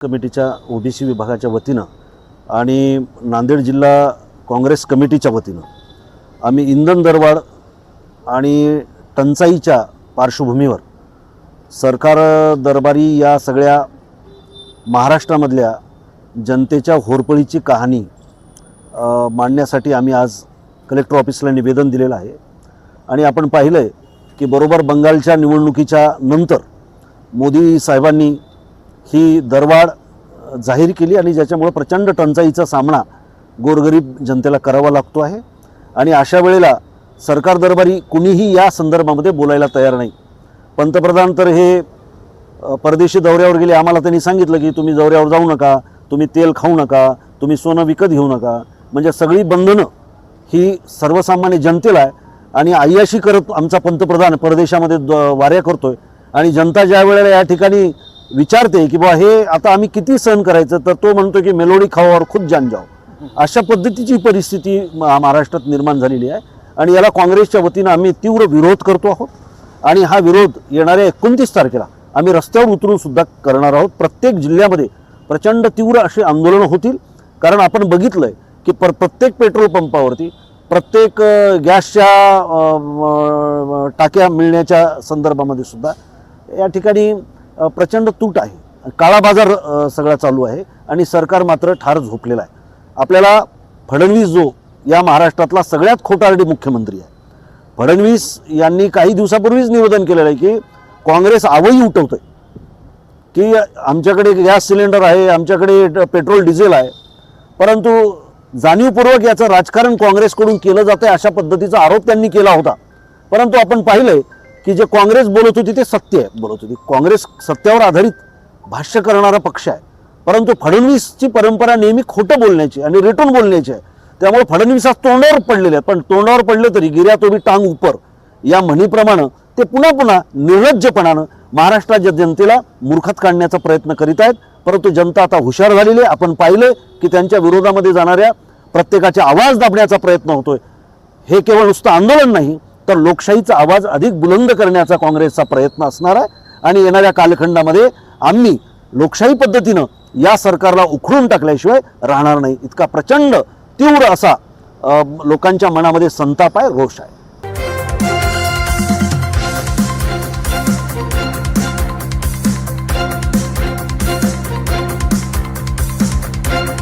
कमिटीच्या ओबीसी विभागाच्या वतीनं आणि नांदेड जिल्हा काँग्रेस कमिटीच्या वतीनं आम्ही इंधन दरवाढ आणि टंचाईच्या पार्श्वभूमीवर सरकार दरबारी या सगळ्या महाराष्ट्रामधल्या जनतेच्या होरपळीची कहाणी मांडण्यासाठी आम्ही आज कलेक्टर ऑफिसला निवेदन दिलेलं आहे। आणि आपण पाहिलं आहे की बरोबर बंगालच्या निवडणुकीच्या नंतर मोदी साहेबांनी ही दरवाढ जाहीर केली आणि ज्याच्यामुळे प्रचंड टंचाईचा सामना गोरगरीब जनतेला करावा लागतो आहे। आणि अशा वेळेला सरकार दरबारी कुणीही या संदर्भामध्ये बोलायला तयार नाही। पंतप्रधान तर हे परदेशी दौऱ्यावर गेले, आम्हाला त्यांनी सांगितलं की तुम्ही दौऱ्यावर जाऊ नका, तुम्ही तेल खाऊ नका, तुम्ही सोनं विकत घेऊ नका। म्हणजे सगळी बंधनं ही सर्वसामान्य जनतेला आहे आणि आयाशी करत आमचा पंतप्रधान परदेशामध्ये वाऱ्या करतोय। आणि जनता ज्या वेळेला या ठिकाणी विचारते की बा हे आता आम्ही किती सहन करायचं, तर तो म्हणतो की मेलोडी खाओ और खुद जान जाओ। अशा पद्धतीची परिस्थिती महाराष्ट्रात निर्माण झालेली आहे आणि याला काँग्रेसच्या वतीनं आम्ही तीव्र विरोध करतो आहोत। आणि हा विरोध येणाऱ्या 29 तारखेला आम्ही रस्त्यावर उतरून सुद्धा करणार आहोत। प्रत्येक जिल्ह्यामध्ये प्रचंड तीव्र अशी आंदोलनं होतील, कारण आपण बघितलंय की प्रत्येक पेट्रोल पंपावरती, प्रत्येक गॅसच्या टाक्या मिळण्याच्या संदर्भामध्ये सुद्धा या ठिकाणी प्रचंड तूट आहे, काळा बाजार सगळा चालू आहे आणि सरकार मात्र ठार झोपलेला आहे। आपल्याला फडणवीस जो या महाराष्ट्रातला सगळ्यात खोटारडी मुख्यमंत्री आहे, फडणवीस यांनी काही दिवसापूर्वीच निवेदन केलेलं आहे की काँग्रेस आवई उठवतोय की आमच्याकडे गॅस सिलेंडर आहे, आमच्याकडे पेट्रोल डिझेल आहे, परंतु जाणीवपूर्वक याचं राजकारण काँग्रेसकडून केलं जातं आहे अशा पद्धतीचा आरोप त्यांनी केला होता। परंतु आपण पाहिलंय की जे काँग्रेस बोलत होती ते सत्य बोलत होती। काँग्रेस सत्यावर आधारित भाष्य करणारा पक्ष आहे, परंतु फडणवीसची परंपरा नेहमी खोटं बोलण्याची आणि रेटून बोलण्याची आहे। त्यामुळे फडणवीस आज तोंडावर पडलेले आहेत, पण तोंडावर पडले तरी गिर्या तो भी टांग उपर या म्हणीप्रमाणे ते पुन्हा पुन्हा निर्लज्जपणानं महाराष्ट्राच्या जनतेला मूर्खात काढण्याचा प्रयत्न करीत आहेत। परंतु जनता आता हुशार झालेली आहे। आपण पाहिलं की त्यांच्या विरोधामध्ये जाणाऱ्या प्रत्येकाचे आवाज दाबण्याचा प्रयत्न होतोय। हे केवळ नुसतं आंदोलन नाही, तर लोकशाहीचा आवाज अधिक बुलंद करण्याचा काँग्रेसचा प्रयत्न असणार आहे। आणि येणाऱ्या कालखंडामध्ये आम्ही लोकशाही पद्धतीनं या सरकारला उखडून टाकल्याशिवाय राहणार नाही। इतका प्रचंड तीव्र असा लोकांच्या मनामध्ये संताप आहे, रोष आहे।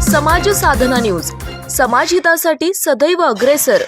समाज साधना न्यूज, समाजहितासाठी सदैव अग्रेसर।